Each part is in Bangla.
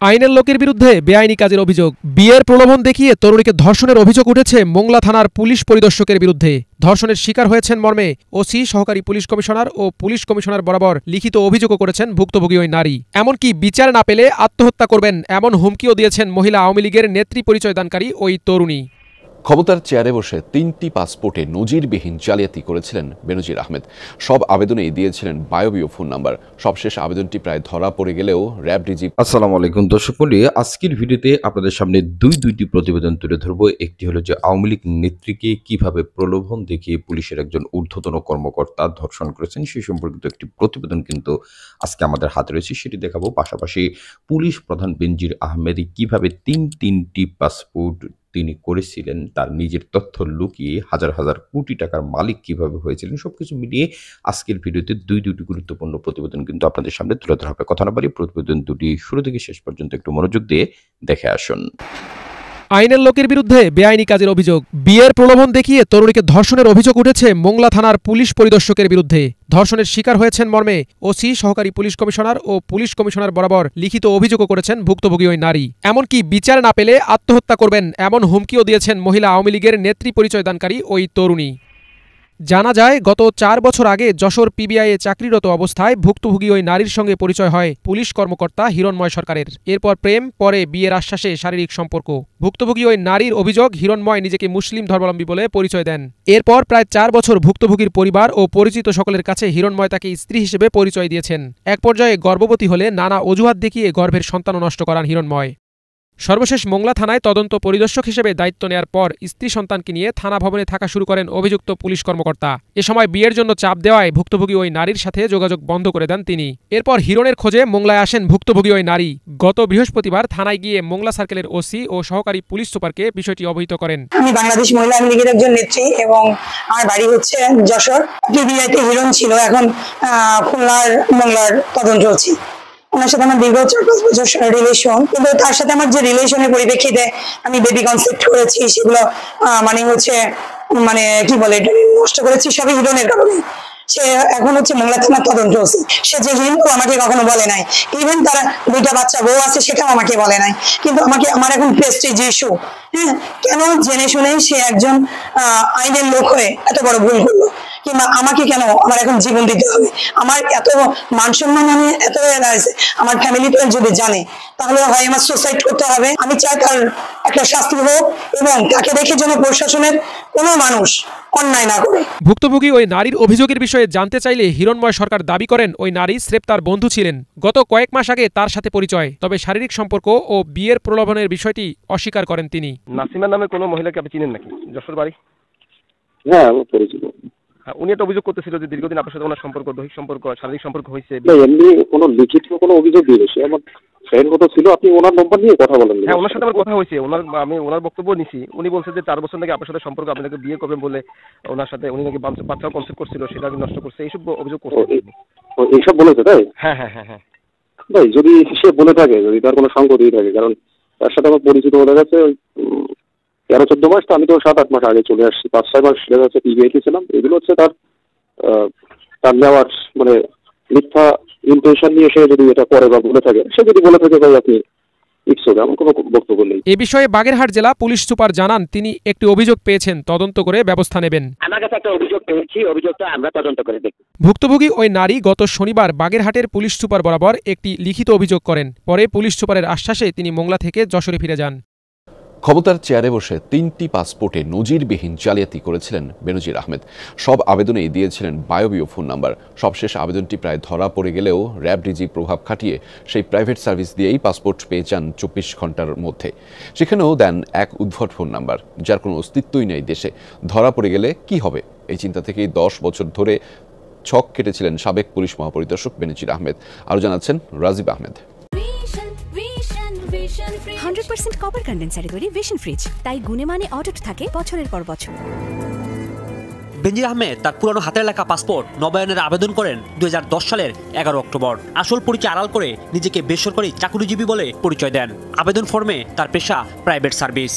আইনের লোকের বিরুদ্ধে বেআইনি কাজের অভিযোগ। বিয়ের প্রলোভন দেখিয়ে তরুণীকে ধর্ষণের অভিযোগ উঠেছে মোংলা থানার পুলিশ পরিদর্শকের বিরুদ্ধে। ধর্ষণের শিকার হয়েছেন মর্মে ওসি, সহকারী পুলিশ কমিশনার ও পুলিশ কমিশনার বরাবর লিখিত অভিযোগও করেছেন ভুক্তভোগী ওই নারী। এমনকি বিচার না পেলে আত্মহত্যা করবেন এমন হুমকিও দিয়েছেন মহিলা আওয়ামী লীগের নেত্রী পরিচয় দানকারী ওই তরুণী। ক্ষমতার চেয়ারে বসে ৩টি পাসপোর্টে নজিরবিহীন জালিয়াতি করেছিলেন বেনজির আহমেদ। সব আবেদনেই দিয়েছিলেন বায়বীয় ফোন নাম্বার। সবশেষ আবেদনটি প্রায় ধরা পড়ে গেলেও র্যাব ডিজি। আসসালামু আলাইকুম দর্শক মণ্ডলী, আজকের ভিডিওতে আপনাদের সামনে দুইটি প্রতিবেদন তুলে ধরবো। একটি হলো যে আওয়ামী লীগ নেত্রীকে কিভাবে প্রলোভন দেখিয়ে পুলিশের একজন ঊর্ধ্বতন কর্মকর্তা ধর্ষণ করেছেন সেই সম্পর্কিত একটি প্রতিবেদন কিন্তু আজকে আমাদের হাতে রয়েছে, সেটি দেখাবো। পাশাপাশি পুলিশ প্রধান বেনজির আহমেদ কিভাবে তিনটি পাসপোর্ট তিনি করেছিলেন, তার নিজের তথ্য লুকিয়ে হাজার হাজার কোটি টাকার মালিক কিভাবে হয়েছিলেন, সবকিছু মিলিয়ে আজকের ভিডিওতে দুটি গুরুত্বপূর্ণ প্রতিবেদন কিন্তু আপনাদের সামনে তুলে ধরা হবে। কথা না বাড়িয়ে প্রতিবেদন দুটি শুরু থেকে শেষ পর্যন্ত একটু মনোযোগ দিয়ে দেখে আসুন। আইনের লোকের বিরুদ্ধে বেআইনি কাজের অভিযোগ। বিয়ের প্রলোভন দেখিয়ে তরুণীকে ধর্ষণের অভিযোগ উঠেছে মোংলা থানার পুলিশ পরিদর্শকের বিরুদ্ধে। ধর্ষণের শিকার হয়েছেন মর্মে ওসি, সহকারী পুলিশ কমিশনার ও পুলিশ কমিশনার বরাবর লিখিত অভিযোগও করেছেন ভুক্তভোগী ওই নারী। এমনকি বিচার না পেলে আত্মহত্যা করবেন এমন হুমকিও দিয়েছেন মহিলা আওয়ামী লীগের নেত্রী পরিচয় দানকারী ওই তরুণী। জানা যায়, গত 4 বছর আগে যশোর পিবিআইয়ে চাকরিরত অবস্থায় ভুক্তভোগী ওই নারীর সঙ্গে পরিচয় হয় পুলিশ কর্মকর্তা হিরণময় সরকারের। এরপর প্রেম, পরে বিয়ের আশ্বাসে শারীরিক সম্পর্ক। ভুক্তভোগী ওই নারীর অভিযোগ, হিরণময় নিজেকে মুসলিম ধর্মাবলম্বী বলে পরিচয় দেন। এরপর প্রায় 4 বছর ভুক্তভোগীর পরিবার ও পরিচিত সকলের কাছে হিরণময় তাকে স্ত্রী হিসেবে পরিচয় দিয়েছেন। এক পর্যায়ে গর্ভবতী হলে নানা অজুহাত দেখিয়ে গর্ভের সন্তানও নষ্ট করান হিরণময়। সর্বশেষ মোংলা থানায় তদন্ত পরিদর্শক হিসেবে দায়িত্ব নেয়ার পর স্ত্রী সন্তানকে নিয়ে থানা ভবনে থাকা শুরু করেন অভিযুক্ত পুলিশ কর্মকর্তা। এ সময় বিয়ের জন্য চাপ দেওয়ায় ভুক্তভোগী ওই নারীর সাথে যোগাযোগ বন্ধ করে দেন তিনি। এরপর হিরণের খোঁজে মোংলায় আসেন ভুক্তভোগী ওই নারী। গত বৃহস্পতিবার থানায় গিয়ে মোংলা সার্কেলের ওসি ও সহকারী পুলিশ সুপারকে বিষয়টি অবহিত করেন। আমি বাংলাদেশ মহিলা আওয়ামী লীগের একজন নেত্রী এবং আমার বাড়ি হচ্ছে যশোর। পিবিআইতে হিরণ ছিল, এখন খুলনার মোংলার তদন্ত চলছে। ওনার সাথে আমার দীর্ঘ 4-5 বছর রিলেশন, কিন্তু তার সাথে আমার যে রিলেশনের পরিপ্রেক্ষিতে আমি বেবি কনসেপ্ট করেছি, সেগুলো কি বলে নষ্ট করেছি, সবই হিরণের কারণে। সে এখন হচ্ছে মোংলা থানার তদন্ত আছে। সে যে হিন্দু আমাকে কখনো বলে নাই, ইভেন তারা 2টা বাচ্চা বউ আছে সেটাও আমাকে বলে নাই। কিন্তু আমার এখন প্রেস্টিজ ইস্যু, কেন জেনে শুনেই সে একজন আইনের লোক হয়ে এত বড় ভুল করলো, কিংবা আমাকে কেন আমার এখন জীবন দিতে হবে? আমার এত মান সম্মান, আমি এত আমার ফ্যামিলিতে যদি জানে তাহলে হয় আমার সুসাইড করতে হবে। আমি চাই তার একটা শাস্তি হোক এবং তাকে দেখে যেন প্রশাসনের কোনো মানুষ অন্যায় না করে। ভুক্তভোগী ওই নারীর অভিযোগের বিষয়ে জানতে চাইলে হিরণময় সরকার দাবি করেন ওই নারী স্রেফ তার বন্ধু ছিলেন। গত কয়েক মাস আগে তার সাথে পরিচয়, তবে শারীরিক সম্পর্ক ও বিয়ের প্রলোভনের বিষয়টি অস্বীকার করেন তিনি। নাসিমা নামে কোনো মহিলাকে আপনি চিনেন নাকি? যশোর বাড়ি? হ্যাঁ, আমি পরিচিত। উনি একটা অভিযোগ করতেছিল যে দীর্ঘদিন আপনার সাথে ওনার সম্পর্ক, দৈহিক সম্পর্ক, শারীরিক সম্পর্ক হয়েছে। এমনি কোনো লিখিত কোনো অভিযোগ দিয়েছে, সে আমার ফ্রেন্ড কথা ছিল। আপনি ওনার নম্বর নিয়ে কথা বলেন? হ্যাঁ, ওনার সাথে আমার কথা হয়েছে। আমি ওনার বক্তব্য নিছি। উনি বলছে যে 4 বছর নাকি আপনার সাথে সম্পর্ক, আপনাকে বিয়ে করবেন বলে ওনার সাথে উনি নাকি বাচ্চাও কনসেপ্ট করছিল, সেটা আমি নষ্ট করছে, এইসব অভিযোগ করছে। এইসব বলেছে তাই? হ্যাঁ হ্যাঁ হ্যাঁ হ্যাঁ ভাই, যদি সে বলে থাকে, যদি তার কোনো সংগতি থাকে, কারণ তার সাথে আমার পরিচিত হয়ে গেছে 13-14 মাস, তো আমি তো 7-8 মাস আগে চলে আসছি। 5-6 মাস লেগে যাচ্ছে পিবিআইতে ছিলাম। এগুলো হচ্ছে তার নেওয়ার মিথ্যা ইন্টেনশন নিয়ে সে যদি এটা করে বা বলে থাকে, সে যদি বলে থাকে ভাই আপনি এমন কোনো বক্তব্য নেই। এ বিষয়ে বাগেরহাট জেলা পুলিশ সুপার জানান, তিনি একটি অভিযোগ পেয়েছেন, তদন্ত করে ব্যবস্থা নেবেন। আমার কাছে একটা অভিযোগ পেয়েছি, অভিযোগটা আমরা তদন্ত করে দেখব। ভুক্তভোগী ওই নারী গত শনিবার বাগেরহাটের পুলিশ সুপার বরাবর একটি লিখিত অভিযোগ করেন। পরে পুলিশ সুপারের আশ্বাসে তিনি মোংলা থেকে যশোরে ফিরে যান। ক্ষমতার চেয়ারে বসে 3টি পাসপোর্টে নজিরবিহীন জালিয়াতি করেছিলেন বেনজির আহমেদ। সব আবেদনেই দিয়েছিলেন বায়বীয় ফোন নাম্বার। সবশেষ আবেদনটি প্রায় ধরা পড়ে গেলেও র্যাব ডিজি প্রভাব খাটিয়ে সেই প্রাইভেট সার্ভিস দিয়েই পাসপোর্ট পেয়ে যান 24 ঘন্টার মধ্যে। সেখানেও দেন এক উদ্ভট ফোন নাম্বার, যার কোনো অস্তিত্বই নেই দেশে। ধরা পড়ে গেলে কি হবে, এই চিন্তা থেকেই 10 বছর ধরে ছক কেটেছিলেন সাবেক পুলিশ মহাপরিদর্শক বেনজির আহমেদ। আরও জানাচ্ছেন রাজীব আহমেদ। 100% কপার কন্ডেন্সারে তৈরি ভিশন ফ্রিজ, তাই গুণে মানে অটুট থাকে বছরের পর বছর। বেনজির আহমেদ তার পুরনো হাতের লেখা পাসপোর্ট নবায়নের আবেদন করেন 2010 সালের 11 অক্টোবর। আসল পরিচয় আড়াল করে নিজেকে বেসরকারি চাকুরিজীবী বলে পরিচয় দেন। আবেদন ফর্মে তার পেশা প্রাইভেট সার্ভিস।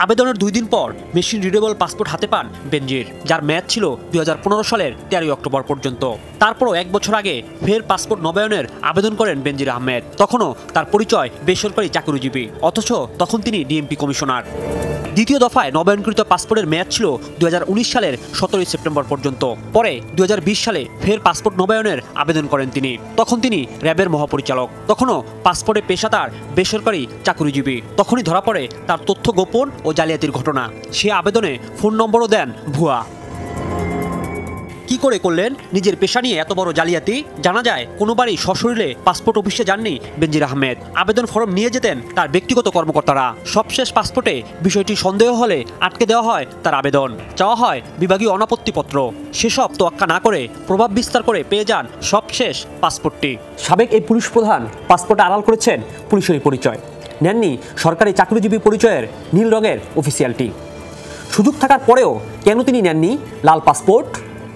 আবেদনের 2 দিন পর মেশিন রিডেবল পাসপোর্ট হাতে পান বেনজির, যার মেয়াদ ছিল 2015 সালের 13 অক্টোবর পর্যন্ত। তারপরও 1 বছর আগে ফের পাসপোর্ট নবায়নের আবেদন করেন বেনজির আহমেদ। তখনও তার পরিচয় বেসরকারি চাকরিজীবী, অথচ তখন তিনি ডিএমপি কমিশনার। দ্বিতীয় দফায় নবায়নকৃত পাসপোর্টের মেয়াদ ছিল 2019 সালের 17 সেপ্টেম্বর পর্যন্ত। পরে 2020 সালে ফের পাসপোর্ট নবায়নের আবেদন করেন তিনি। তখন তিনি র্যাবের মহাপরিচালক, তখনও পাসপোর্টে পেশাদার বেসরকারি চাকরিজীবী। তখনই ধরা পড়ে তার তথ্য গোপন ও জালিয়াতির ঘটনা। সে আবেদনে ফোন নম্বরও দেন ভুয়া। কি করে করলেন নিজের পেশা নিয়ে এত বড় জালিয়াতি? জানা যায় কোনোবারই সশরীরে পাসপোর্ট অফিসে যাননি বেনজির আহমেদ। আবেদন ফর্ম নিয়ে যেতেন তার ব্যক্তিগত কর্মকর্তারা। সবশেষ পাসপোর্টে বিষয়টি সন্দেহ হলে আটকে দেওয়া হয় তার আবেদন, চাওয়া হয় বিভাগীয় অনাপত্তিপত্র। সেসব তোয়াক্কা না করে প্রভাব বিস্তার করে পেয়ে যান সবশেষ পাসপোর্টটি। সাবেক এই পুলিশ প্রধান পাসপোর্টে আড়াল করেছেন পুলিশের পরিচয়, নেননি সরকারি চাকরিজীবী পরিচয়ের নীল রঙের অফিসিয়ালটি। সুযোগ থাকার পরেও কেন তিনি নেননি লাল পাসপোর্ট?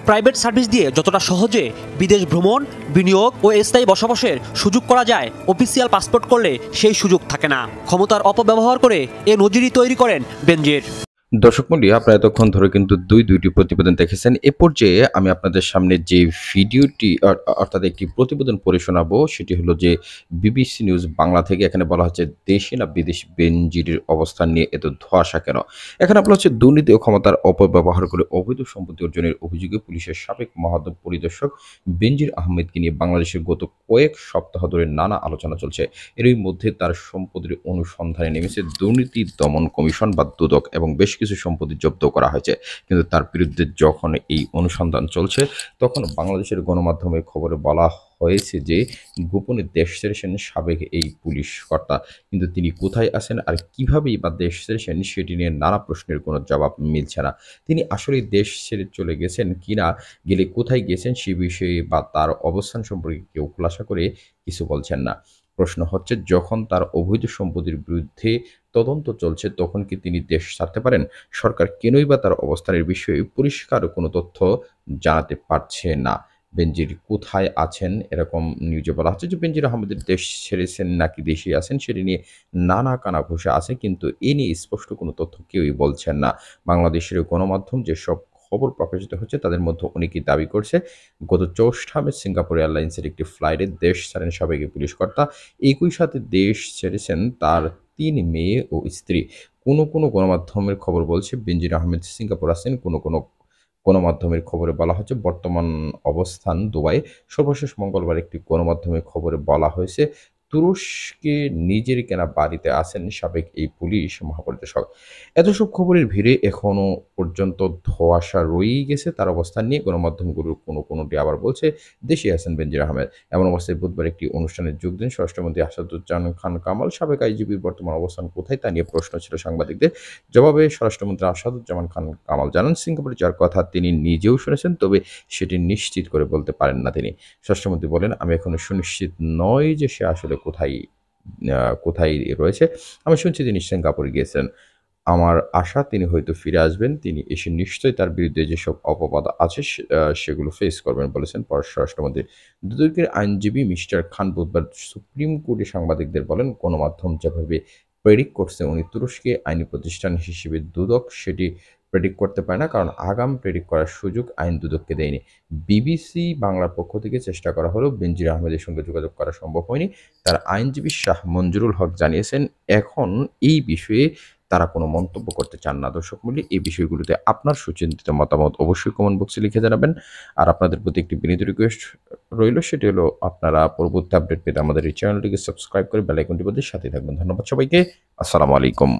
প্রাইভেট সার্ভিস দিয়ে যতটা সহজে বিদেশ ভ্রমণ, বিনিয়োগ ও স্থায়ী বসবাসের সুযোগ করা যায়, অফিসিয়াল পাসপোর্ট করলে সেই সুযোগ থাকে না। ক্ষমতার অপব্যবহার করে এ নজিরই তৈরি করেন বেনজির। দর্শক মণ্ডলী, আপনারা এতক্ষণ ধরে কিন্তু দুইটি প্রতিবেদন দেখেছেন। এ পর্যায়ে আমি আপনাদের সামনে যে ভিডিওটি অর্থাৎ একটি প্রতিবেদন পড়ে শোনাবো, সেটি হলো যে বিবিসি নিউজ বাংলা থেকে। এখানে বলা হচ্ছে দেশে না বিদেশি বেনজিরের অবস্থান নিয়ে এত ধোঁয়াশা কেন। এখানে বলা হচ্ছে দুর্নীতি ও ক্ষমতার অপব্যবহার করে অবৈধ সম্পত্তি অর্জনের অভিযোগে পুলিশের সাবেক মহাপরিদর্শক বেনজির আহমেদকে নিয়ে বাংলাদেশের গত কয়েক সপ্তাহ ধরে নানা আলোচনা চলছে। এরই মধ্যে তার সম্পত্তির অনুসন্ধানে নেমেছে দুর্নীতি দমন কমিশন বা দুদক এবং বেশ কিছু সম্পত্তি জব্দ করা হয়েছে। কিন্তু তার বিরুদ্ধে যখন এই অনুসন্ধান চলছে, তখন বাংলাদেশের গণমাধ্যমে খবরে বলা হয়েছে যে গোপনে দেশ ছেড়েছেন সাবেক এই পুলিশ কর্তা। কিন্তু তিনি কোথায় আছেন আর কিভাবেই বা দেশ ছেড়েছেন সেটি নিয়ে নানা প্রশ্নের কোনো জবাব মিলছে না। তিনি আসলে দেশ ছেড়ে চলে গেছেন কিনা, গেলে কোথায় গেছেন সে বিষয়ে বা তার অবস্থান সম্পর্কে কেউ খোলাসা করে কিছু বলছেন না। প্রশ্ন হচ্ছে, যখন তার অবৈধ সম্পত্তির বিরুদ্ধে তদন্ত চলছে তখন কি তিনি দেশ ছাড়তে পারেন? সরকার কেনই বা তার অবস্থানের বিষয়ে পরিষ্কার কোনো তথ্য জানাতে পারছে না। বেনজির কোথায় আছেন এরকম নিউজে বলা হচ্ছে যে বেনজির আহমেদের দেশ ছেড়েছেন নাকি দেশে আছেন সেটি নিয়ে নানা কানাঘুষা আছে, কিন্তু এ নিয়ে স্পষ্ট কোনো তথ্য কেউই বলছেন না। বাংলাদেশের গণমাধ্যম যেসব খবর প্রকাশিত হচ্ছে তাদের মধ্যে অনেকেই দাবি করছে গত 24 মে সিঙ্গাপুর এয়ারলাইন্সের একটি ফ্লাইটে দেশ ছাড়েন সাবেক পুলিশ কর্তা। একই সাথে দেশ ছেড়েছেন তার 3 মেয়ে ও স্ত্রী। কোনো গণমাধ্যমের খবর বলছে বেনজির আহমেদ সিঙ্গাপুর আছেন, কোনো গণমাধ্যমের খবরে বলা হচ্ছে বর্তমান অবস্থান দুবাই। সর্বশেষ মঙ্গলবার একটি গণমাধ্যমের খবরে বলা হয়েছে তুরস্কে নিজের কেনা বাড়িতে আছেন সাবেক এই পুলিশ মহাপরিদর্শক। এত সব খবরের ভিড়ে এখনো পর্যন্ত ধোঁয়াশা রয়েই গেছে তার অবস্থান নিয়ে। গণমাধ্যমগুলোর কোনোটি আবার বলছে দেশে আছেন বেনজির আহমেদ। এমন অবস্থায় বুধবার একটি অনুষ্ঠানে যোগ দেন স্বরাষ্ট্রমন্ত্রী আসাদুজ্জামান খান কামাল। সাবেক আইজিপির বর্তমান অবস্থান কোথায় তা নিয়ে প্রশ্ন ছিল সাংবাদিকদের। জবাবে স্বরাষ্ট্রমন্ত্রী আসাদুজ্জামান খান কামাল জানান, সিঙ্গাপুরে যার কথা তিনি নিজেও শুনেছেন, তবে সেটি নিশ্চিত করে বলতে পারেন না তিনি। স্বরাষ্ট্রমন্ত্রী বলেন, আমি এখনো সুনিশ্চিত নয় যে সে আসলে কোথায় রয়েছে। আমি শুনছি তিনি সিঙ্গাপুরে গিয়েছেন। আমার আশা তিনি হয়তো ফিরে আসবেন। তিনি এসে নিশ্চয়ই তার বিরুদ্ধে যেসব অপবাদ আছে সেগুলো ফেস করবেন বলেছেন স্বরাষ্ট্রমন্ত্রী। দুদকের আইনজীবী মিস্টার খান বুধবার সুপ্রিম কোর্টে সাংবাদিকদের বলেন, গণমাধ্যম যেভাবে প্রেডিক্ট করছে উনি তুরস্কে আইনি প্রতিষ্ঠান হিসেবে দুদক সেটি প্রেডিক্ট করতে পারে না, কারণ আগাম প্রেডিক্ট করার সুযোগ আইন দুদককে দেয়নি। বিবিসি বাংলার পক্ষ থেকে চেষ্টা করা হলেও বেনজির আহমেদের সঙ্গে যোগাযোগ করা সম্ভব হয়নি। তার আইনজীবী শাহ মঞ্জুরুল হক জানিয়েছেন এখন এই বিষয়ে তারা কোনো মন্তব্য করতে চান না। দর্শক মণ্ডলী, এই বিষয়গুলোতে আপনার সুচিন্তিত মতামত অবশ্যই কমেন্ট বক্সে লিখে জানাবেন। আর আপনাদের প্রতি একটি বিনীত রিকোয়েস্ট রইল, সেটি হলো আপনারা পরবর্তী আপডেট পেতে আমাদের এই চ্যানেলটিকে সাবস্ক্রাইব করে বেল আইকনটি বাজিয়ে সাথে থাকবেন। ধন্যবাদ সবাইকে। আসসালামু আলাইকুম।